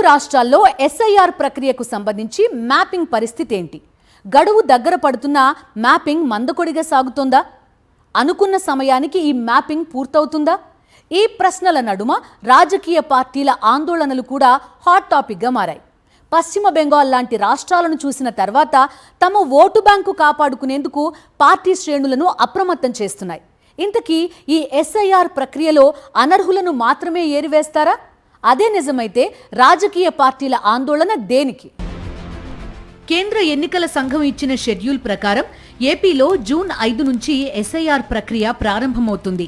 రాష్ట్రాల్లో ఎస్ఐఆర్ ప్రక్రియకు సంబంధించి మ్యాపింగ్ పరిస్థితి ఏంటి? గడువు దగ్గర పడుతున్నా మ్యాపింగ్ మందకొడిగా సాగుతోందా? అనుకున్న సమయానికి ఈ మ్యాపింగ్ పూర్తవుతుందా? ఈ ప్రశ్నల నడుమ రాజకీయ పార్టీల ఆందోళనలు కూడా హాట్ టాపిక్గా మారాయి. పశ్చిమ బెంగాల్ లాంటి రాష్ట్రాలను చూసిన తర్వాత తమ ఓటు బ్యాంకు కాపాడుకునేందుకు పార్టీ శ్రేణులను అప్రమత్తం చేస్తున్నాయి. ఇంతకీ ఈ ఎస్ఐఆర్ ప్రక్రియలో అనర్హులను మాత్రమే ఏరివేస్తారా? అదే నిజమైతే రాజకీయ పార్టీల ఆందోళన దేనికి? కేంద్ర ఎన్నికల సంఘం ఇచ్చిన షెడ్యూల్ ప్రకారం ఏపీలో జూన్ 5 నుంచి ఎస్ఐఆర్ ప్రక్రియ ప్రారంభమవుతుంది.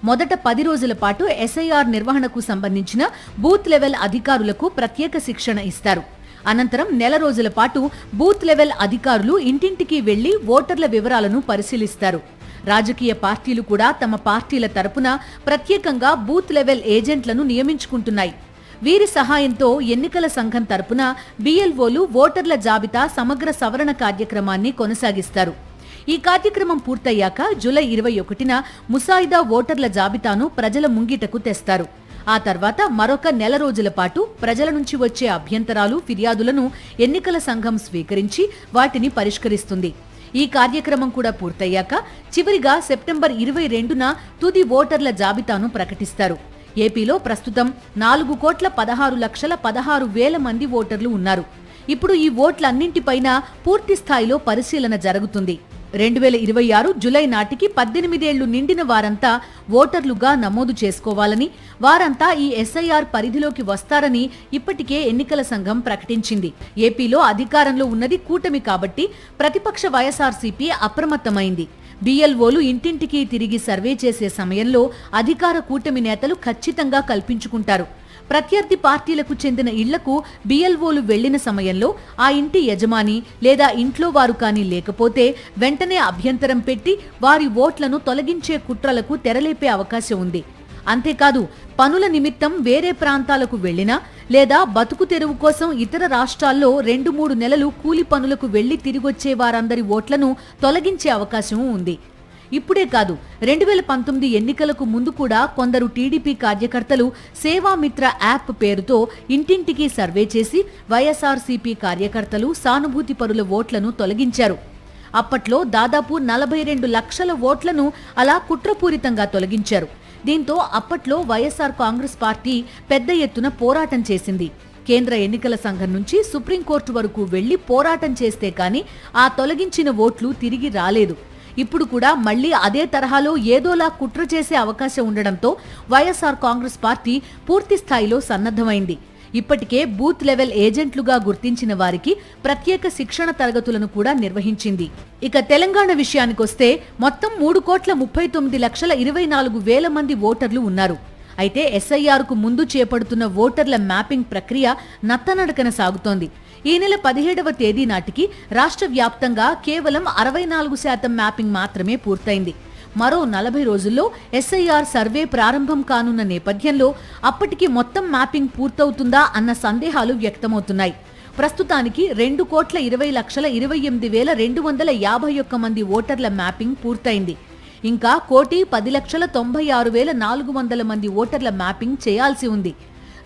మొదట 10 రోజుల పాటు ఎస్ఐఆర్ నిర్వహణకు సంబంధించిన బూత్ లెవెల్ అధికారులకు ప్రత్యేక శిక్షణ ఇస్తారు. అనంతరం నెల రోజుల పాటు బూత్ లెవెల్ అధికారులు ఇంటింటికి వెళ్లి ఓటర్ల వివరాలను పరిశీలిస్తారు. రాజకీయ పార్టీలు కూడా తమ పార్టీల తరపున ప్రత్యేకంగా బూత్ లెవెల్ ఏజెంట్లను నియమించుకుంటున్నాయి. వీరి సహాయంతో ఎన్నికల సంఘం తరపున బిఎల్ఓలు ఓటర్ల జాబితా సమగ్ర సవరణ కార్యక్రమాన్ని కొనసాగిస్తారు. ఈ కార్యక్రమం పూర్తయ్యాక జూలై 21న ముసాయిదా ఓటర్ల జాబితాను ప్రజల ముంగిటకు తెస్తారు. ఆ తర్వాత మరొక నెల రోజుల పాటు ప్రజల నుంచి వచ్చే అభ్యంతరాలు, ఫిర్యాదులను ఎన్నికల సంఘం స్వీకరించి వాటిని పరిష్కరిస్తుంది. ఈ కార్యక్రమం కూడా పూర్తయ్యాక చివరిగా సెప్టెంబర్ 22న తుది ఓటర్ల జాబితాను ప్రకటిస్తారు. ఏపీలో ప్రస్తుతం 4,16,16,000 మంది ఓటర్లు ఉన్నారు. ఇప్పుడు ఈ ఓట్లన్నింటిపైన పూర్తి స్థాయిలో పరిశీలన జరుగుతుంది. 2026 జులై నాటికి 18 ఏళ్లు నిండిన వారంతా ఓటర్లుగా నమోదు చేసుకోవాలని, వారంతా ఈ ఎస్ఐఆర్ పరిధిలోకి వస్తారని ఇప్పటికే ఎన్నికల సంఘం ప్రకటించింది. ఏపీలో అధికారంలో ఉన్నది కూటమి కాబట్టి ప్రతిపక్ష వైఎస్ఆర్సీపీ అప్రమత్తమైంది. బిఎల్ఓలు ఇంటింటికి తిరిగి సర్వే చేసే సమయంలో అధికార కూటమి నేతలు ఖచ్చితంగా కల్పించుకుంటారు. ప్రత్యర్థి పార్టీలకు చెందిన ఇళ్లకు బిఎల్ఓలు వెళ్లిన సమయంలో ఆ ఇంటి యజమాని లేదా ఇంట్లో వారు కానీ లేకపోతే వెంటనే అభ్యంతరం పెట్టి వారి ఓట్లను తొలగించే కుట్రలకు తెరలేపే అవకాశం ఉంది. అంతేకాదు, పనుల నిమిత్తం వేరే ప్రాంతాలకు వెళ్లినా లేదా బతుకు తెరువు కోసం ఇతర రాష్ట్రాల్లో 2-3 నెలలు కూలి పనులకు వెళ్లి తిరిగొచ్చే వారందరి ఓట్లను తొలగించే అవకాశం ఉంది. ఇప్పుడే కాదు, 2019 ఎన్నికలకు ముందు కూడా కొందరు టీడీపీ కార్యకర్తలు సేవామిత్ర యాప్ పేరుతో ఇంటింటికి సర్వే చేసి వైఎస్ఆర్సీపీ కార్యకర్తలు, సానుభూతి పరుల ఓట్లను తొలగించారు. అప్పట్లో దాదాపు 42 లక్షల ఓట్లను అలా కుట్రపూరితంగా తొలగించారు. దీంతో అప్పట్లో వైఎస్ఆర్ కాంగ్రెస్ పార్టీ పెద్ద ఎత్తున పోరాటం చేసింది. కేంద్ర ఎన్నికల సంఘం నుంచి సుప్రీంకోర్టు వరకు వెళ్లి పోరాటం చేస్తే కానీ ఆ తొలగించిన ఓట్లు తిరిగి రాలేదు. ఇప్పుడు కూడా మళ్లీ అదే తరహాలో ఏదోలా కుట్ర చేసే అవకాశం ఉండడంతో వైఎస్ఆర్ కాంగ్రెస్ పార్టీ పూర్తి స్థాయిలో సన్నద్ధమైంది. ఇప్పటికే బూత్ లెవెల్ ఏజెంట్లుగా గుర్తించిన వారికి ప్రత్యేక శిక్షణ తరగతులను కూడా నిర్వహించింది. ఇక తెలంగాణ విషయానికొస్తే మొత్తం 3,39,24,000 మంది ఓటర్లు ఉన్నారు. అయితే ఎస్ఐఆర్కు ముందు చేపడుతున్న ఓటర్ల మ్యాపింగ్ ప్రక్రియ నత్తనడకన సాగుతోంది. ఈ నెల 17వ తేదీ నాటికి రాష్ట్ర వ్యాప్తంగా కేవలం 64% మ్యాపింగ్ మాత్రమే పూర్తయింది. మరో 40 రోజుల్లో ఎస్ఐఆర్ సర్వే ప్రారంభం కానున్న నేపథ్యంలో అప్పటికి మొత్తం మ్యాపింగ్ పూర్తవుతుందా అన్న సందేహాలు వ్యక్తమవుతున్నాయి. ప్రస్తుతానికి 2,20,28,251 మంది ఓటర్ల మ్యాపింగ్ పూర్తయింది. ఇంకా 1,10,96,400 మంది ఓటర్ల మ్యాపింగ్ చేయాల్సి ఉంది.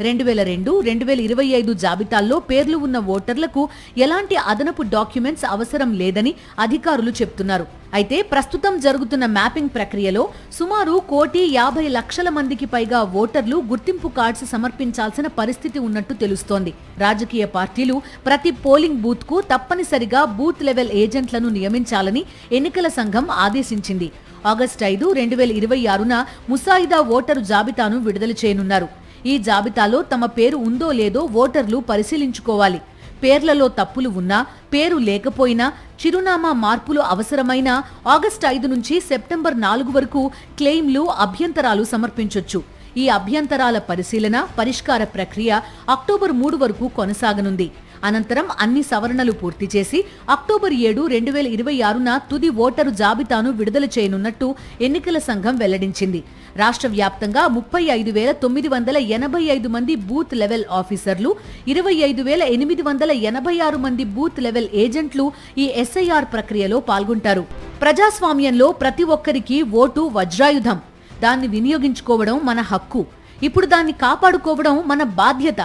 2002, 2025 జాబితాల్లో పేర్లు ఉన్న ఓటర్లకు ఎలాంటి అదనపు డాక్యుమెంట్స్ అవసరం లేదని అధికారులు చెప్తున్నారు. అయితే ప్రస్తుతం జరుగుతున్న మ్యాపింగ్ ప్రక్రియలో సుమారు 1,50,00,000 మందికి పైగా ఓటర్లు గుర్తింపు కార్డ్స్ సమర్పించాల్సిన పరిస్థితి ఉన్నట్టు తెలుస్తోంది. రాజకీయ పార్టీలు ప్రతి పోలింగ్ బూత్ కు తప్పనిసరిగా బూత్ లెవెల్ ఏజెంట్లను నియమించాలని ఎన్నికల సంఘం ఆదేశించింది. ఆగస్టు 5, 2026న ముసాయిదా ఓటరు జాబితాను విడుదల చేయనున్నారు. ఈ జాబితాలో తమ పేరు ఉందో లేదో ఓటర్లు పరిశీలించుకోవాలి. పేర్లలో తప్పులు ఉన్నా, పేరు లేకపోయినా, చిరునామా మార్పులు అవసరమైనా ఆగస్టు 5 నుంచి సెప్టెంబర్ 4 వరకు క్లెయిమ్లు, అభ్యంతరాలు సమర్పించొచ్చు. ఈ అభ్యంతరాల పరిశీలన, పరిష్కార ప్రక్రియ అక్టోబర్ 3 వరకు కొనసాగనుంది. అనంతరం అన్ని సవరణలు పూర్తి చేసి అక్టోబర్ 7, 2026న తుది ఓటరు జాబితాను విడుదల చేయనున్నట్టు ఎన్నికల సంఘం వెల్లడించింది. రాష్ట్ర వ్యాప్తంగా 35,985 మంది బూత్ లెవెల్ ఆఫీసర్లు, 25,886 మంది బూత్ లెవెల్ ఏజెంట్లు ఈ ఎస్ఐఆర్ ప్రక్రియలో పాల్గొంటారు. ప్రజాస్వామ్యంలో ప్రతి ఒక్కరికి ఓటు వజ్రాయుధం. దాన్ని వినియోగించుకోవడం మన హక్కు. ఇప్పుడు దాన్ని కాపాడుకోవడం మన బాధ్యత.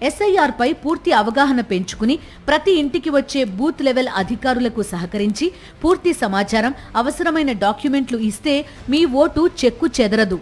ఎస్ఐఆర్ పై పూర్తి అవగాహన పెంచుకుని ప్రతి ఇంటికి వచ్చే బూత్ లెవెల్ అధికారులకు సహకరించి పూర్తి సమాచారం, అవసరమైన డాక్యుమెంట్లు ఇస్తే మీ ఓటు చెక్కు చెదరదు.